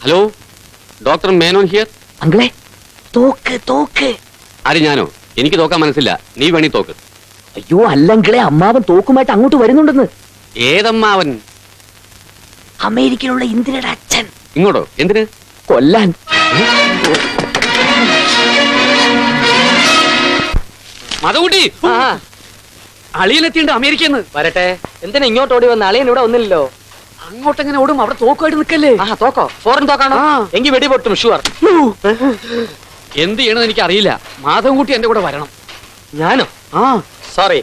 Hello, doctor Menon here. അങ്കിളെ, തോക്ക് തോക്ക്. ആര്, ഞാനോ? എനിക്ക് തോക്കാൻ മനസ്സില്ല. നീ വേണി തോക്ക്. അയ്യോ അല്ലങ്കിളെ, അമ്മാവൻ തോക്കുമായിട്ട് അങ്ങോട്ട് വരുന്നുണ്ടെന്ന്. ഏതമ്മാവൻ? അമേരിക്കയിലുള്ള ഇന്ദിരയുടെ അച്ഛൻ. ഇങ്ങോട്ടോ? എന്തിന്? കൊല്ലാൻ. മതകുട്ടി, അളിയനെത്തിണ്ട് അമേരിക്കന്ന്. വരട്ടെ. എന്തിനാ ഇങ്ങോട്ട് ഓടി വന്ന? അളിയൻ ഇവിടെ ഒന്നില്ലല്ലോ. അങ്ങോട്ടെങ്ങനെ ഓടും? അവിടെ തോക്കുമായിട്ട് നിൽക്കല്ലേ. തോക്കോ? ഫോറിൻ തോക്കാണോ? എങ്കിൽ വെടിപൊട്ടും ഷുവർ. എന്ത് ചെയ്യണമെന്ന് എനിക്ക് അറിയില്ല. മാധവൻകുട്ടി എന്റെ കൂടെ വരണം. ഞാനോ? സോറി,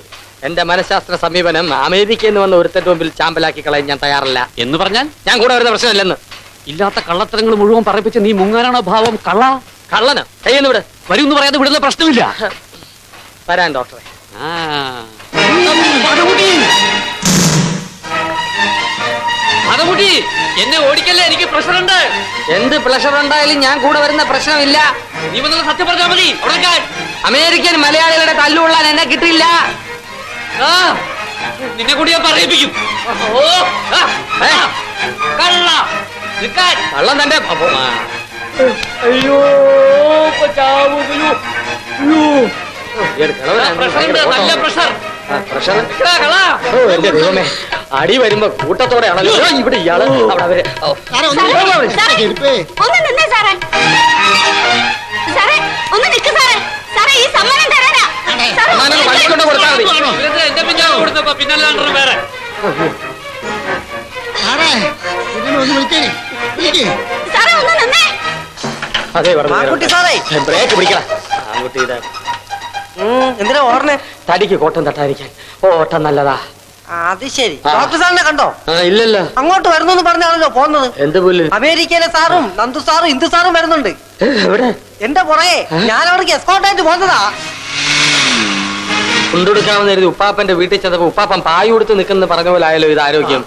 എന്റെ മനഃശാസ്ത്ര സമീപനം അമേരിക്കയിൽ നിന്ന് വന്ന ഒരുത്തന്റെ മുമ്പിൽ ചാമ്പലാക്കി കളയാൻ ഞാൻ തയ്യാറല്ല. എന്ന് പറഞ്ഞാൽ ഞാൻ കൂടെ വരുന്ന പ്രശ്നമില്ലെന്ന്. ഇല്ലാത്ത കള്ളത്തരങ്ങൾ മുഴുവൻ പറയിപ്പിച്ച് നീ മുങ്ങാനാണോ ഭാവം? കള്ളനോ? കയ്യെന്ന് വിട്. വരുമെന്ന് പറയാതെ വിടുന്ന പ്രശ്നമില്ല. വരാൻ ഡോക്ടറെ. മതകുട്ടി, എന്നെ ഓടിക്കല്ലേ, എനിക്ക് പ്രഷറുണ്ട്. എന്ത് പ്രഷർ ഉണ്ടായാലും ഞാൻ കൂടെ വരുന്ന പ്രശ്നമില്ല. നീ വന്നാൽ സത്യം പറഞ്ഞാൽ മതി. അമേരിക്കൻ മലയാളികളുടെ തല്ലുകൊള്ളാൻ എന്നെ കിട്ടില്ല. നിന്നെ കൂടി ഞാൻ പറയിപ്പിക്കും. കള്ളം തന്റെ. അയ്യോ, നല്ല പ്രഷർ. എന്റെ ദൈവമേ, അടി വരുമ്പോ കൂട്ടത്തോടെ ആണല്ലോ ഇവിടെ ഇയാള്. അവിടെ അവര് വലിക്കൊണ്ട് കൊടുത്താൽ മതി. എന്റെ പിന്നാലെ കൊടുത്തപ്പോ പിന്നല്ലാണ്ട് വേറെ. അതെ ബ്രേക്ക് പിടിക്കണം. എന്തിനാ ഓർണേ? തടിക്ക് കോട്ടം തട്ടാതിരിക്കാൻ ഓട്ടം നല്ലതാ. അത് ശരി. ഡോക്ടർ സാറിനെ കണ്ടോ? ഇല്ലല്ലോ. അങ്ങോട്ട് വരുന്നു പറഞ്ഞാണല്ലോ പോന്നത്. എന്ത് പുല്ല്? അമേരിക്കയിലെ സാറും നന്ദു സാറും ഇന്ദു സാറും വരുന്നുണ്ട്. എവിടെ? എന്റെ പുറകെ. ഞാൻ അവർക്ക് എസ്കോർട്ടായിട്ട് പോകുന്നതാ. കൊണ്ടുകൊടുക്കാമെന്ന് കരുതി ഉപ്പാപ്പന്റെ വീട്ടിൽ ചെന്നപ്പോ ഉപ്പാപ്പൻ പായ കൊടുത്ത് നിൽക്കുന്ന പറഞ്ഞ പോലെ ആയാലോ ഇത് ആരോഗ്യം.